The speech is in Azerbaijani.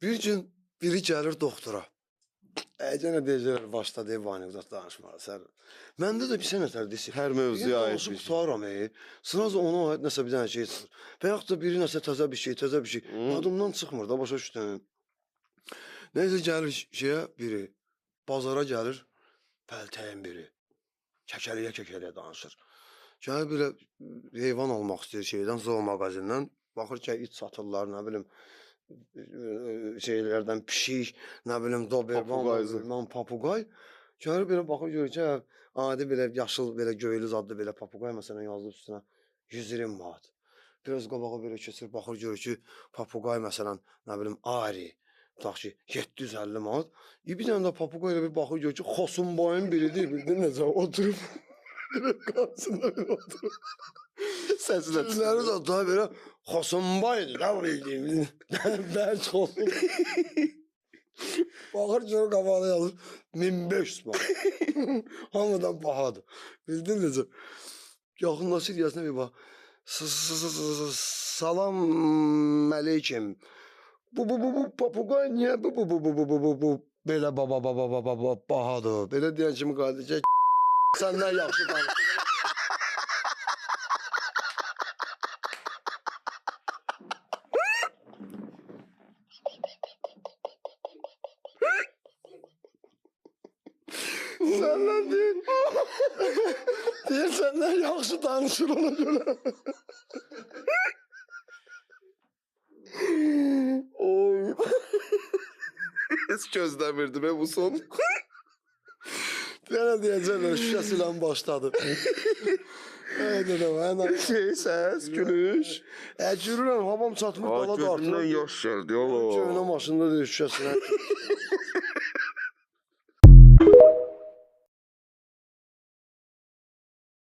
Bir gün biri gəlir doktora. Gene deyəcəklər, başda deyib anekdot danışmalı. Sən. Məndə də bir sənə tərəddisi. Hər mövzuya aid bir şey. Tutaram, Sınaz ona aid nəsə bir dənə şey çıxır. Və yaxud da biri nəsə təzə bir şey. Adımdan çıxmır da, başa düşdün. Neysə gəlir şeyə biri, bazara gəlir, pəltəyin biri. Kəkəliyə danışır. Gəlir belə heyvan almaq istəyir şeydən, zoo mağazindən. Baxır ki, it satırlar, nə bilim, şeylərdən pişik, nə bilim, doberman, papuqay. Gəlir belə baxır, görür ki, adi belə yaşıl, belə göylüz adlı belə papuqay, məsələn, yazılıb üstünə 120 manat. Biraz qabağa belə keçir, baxır, görür ki, papuqay, məsələn, nə bilim, ari, tutaq ki, 750 manat. Bir dənə də papuqay ilə bir baxır, görür ki, Xosunbayın biridir, bildin necə, oturub, qarşısında bir oturub. Səsilə Sözləri də daha belə Xosunbaydı da bildiyim. Bərk olsun. Baxır görür qabağına yazır 1500 manat. Hamıdan bahadır. Bildin necə? Yaxınlaşır deyəsinə bir bax. Salam əleykim. Bu papuqay niyə bu belə bahadır? Belə deyən kimi qardaş səndən yaxşı danış. Səndən deyil. Deyir səndən yaxşı danışır ona görə. Oy. Heç gözləmirdim bu son. Yenə deyəcəklər şüşəsilə başladı. Səs, gülüş. Gülürəm, havam çatmır, dala da artır. Gözümdən yaş gəldi, oğlum. Köhnə maşında deyir şüşəsilə.